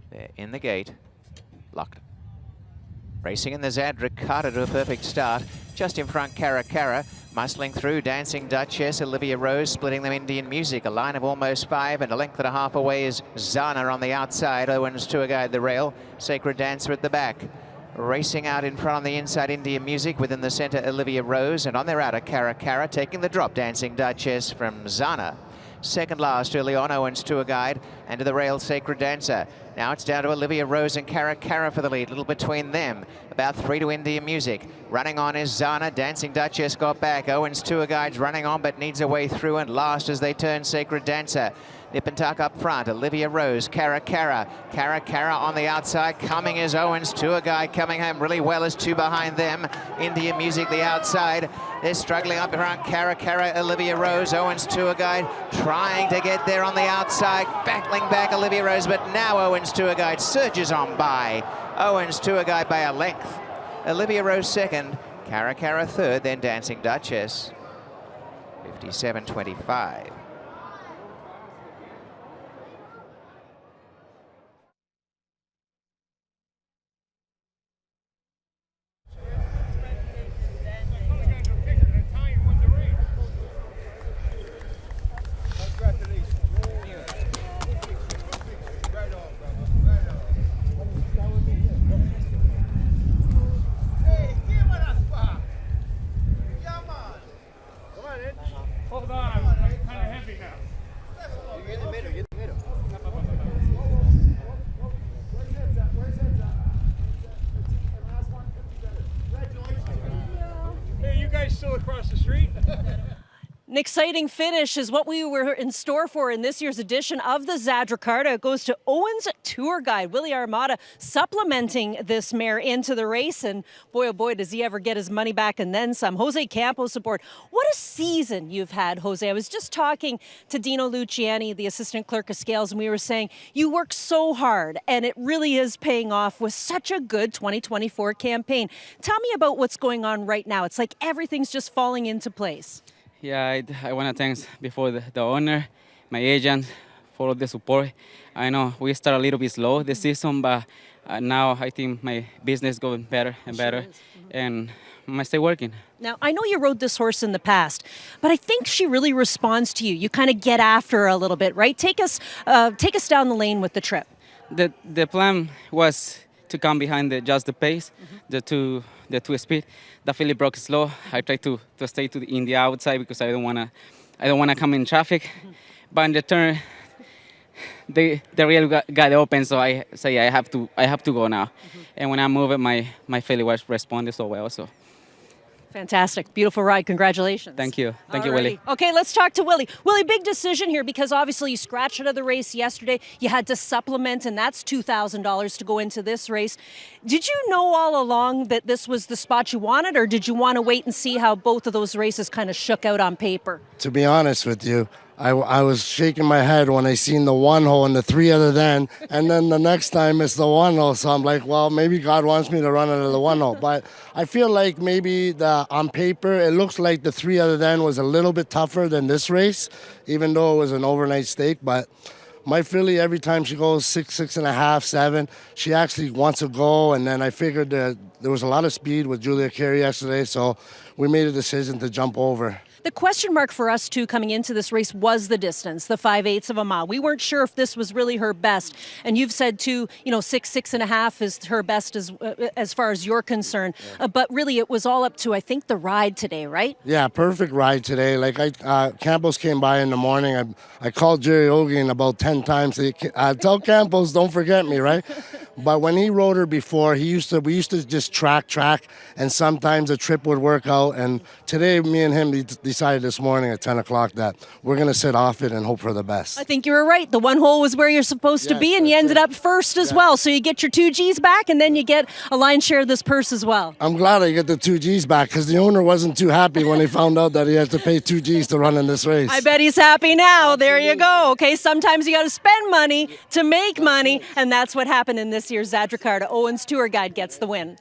They're in the gate, locked. Racing in the Zadra Carda to a perfect start. Just in front, Cara Cara. Muscling through, Dancing Duchess, Olivia Rose, splitting them Indian Music. A line of almost 5 and a length and a half away is Zana on the outside. Owens Tour Guide the rail. Sacred Dancer at the back. Racing out in front on the inside, Indian Music. Within the centre, Olivia Rose. And on their outer, Cara Cara, taking the drop, Dancing Duchess from Zana. Second last early on, Owens Tour Guide, and to the rail, Sacred Dancer. Now it's down to Olivia Rose and Cara Cara for the lead, little between them. About 3 to Indian Music. Running on is Zana, Dancing Duchess got back. Owens Tour Guide's running on but needs a way through, and last as they turn, Sacred Dancer. Nip and tuck up front, Olivia Rose, Cara Cara. Cara Cara on the outside, coming is Owens Tour Guide, coming home really well as 2 behind them. Indian Music the outside. They're struggling up around Cara Cara, Olivia Rose, Owens Tour Guide trying to get there on the outside. Battling back Olivia Rose, but now Owens Tour Guide surges on by. Owens Tour Guide by a length. Olivia Rose second, Cara Cara third, then Dancing Duchess. 57.25. Hold on, I'm kind of heavy now. Get in the middle, get in the middle. Hey, you guys still across the street? An exciting finish is what we were in store for in this year's edition of the Zadra Carda. It goes to Owens Tour Guide, Willie Armada, supplementing this mare into the race. And boy, oh boy, does he ever get his money back and then some. Jose Campos aboard. What a season you've had, Jose. I was just talking to Dino Luciani, the assistant clerk of scales, and we were saying you work so hard and it really is paying off with such a good 2024 campaign. Tell me about what's going on right now. It's like everything's just falling into place. Yeah, I want to thank before the owner, my agent, for all the support. I know we start a little bit slow this season, but now I think my business is going better and better, and I stay working. Now, I know you rode this horse in the past, but I think she really responds to you. You kind of get after her a little bit, right? Take us down the lane with the trip. The plan was to come behind just the pace, the two speed. The filly broke slow. I tried to stay in the outside because I don't wanna come in traffic. But in the turn, they really got open, so I say I have to go now. And when I move it, my filly was responding so well. So. Fantastic. Beautiful ride. Congratulations. Thank you. Thank you, Willie. Okay, let's talk to Willie. Willie, big decision here because obviously you scratched out of the race yesterday. You had to supplement, and that's $2,000 to go into this race. Did you know all along that this was the spot you wanted, or did you want to wait and see how both of those races kind of shook out on paper? To be honest with you, I was shaking my head when I seen the 1 hole and the 3 other than, and then the next time it's the 1 hole. So I'm like, well, maybe God wants me to run out of the 1 hole. But I feel like maybe on paper, it looks like the 3 other than was a little bit tougher than this race, even though it was an overnight stake. But my filly, every time she goes 6, 6.5, 7, she actually wants to go. And then I figured that there was a lot of speed with Julia Carey yesterday, so we made a decision to jump over. The question mark for us, too, coming into this race was the distance, the 5/8 of a mile. We weren't sure if this was really her best. And you've said, too, 6, 6.5 is her best as far as you're concerned. Yeah. But really, it was all up to, I think, the ride today, right? Yeah, perfect ride today. Like, Campos came by in the morning. I called Jerry Ogian about 10 times. Tell Campos, don't forget me, right? But when he rode her before, we used to just track, and sometimes a trip would work out. And today, me and him decided this morning at 10 o'clock that we're going to sit off it and hope for the best. I think you were right. The 1 hole was where you're supposed to be, and you ended up first as well. So you get your 2 Gs back, and then you get a lion's share of this purse as well. I'm glad I get the 2 Gs back because the owner wasn't too happy when he found out that he had to pay 2 Gs to run in this race. I bet he's happy now. Absolutely. There you go. Okay, sometimes you got to spend money to make money, and that's what happened in this year's Zadra Carda. Owens Tour Guide gets the win.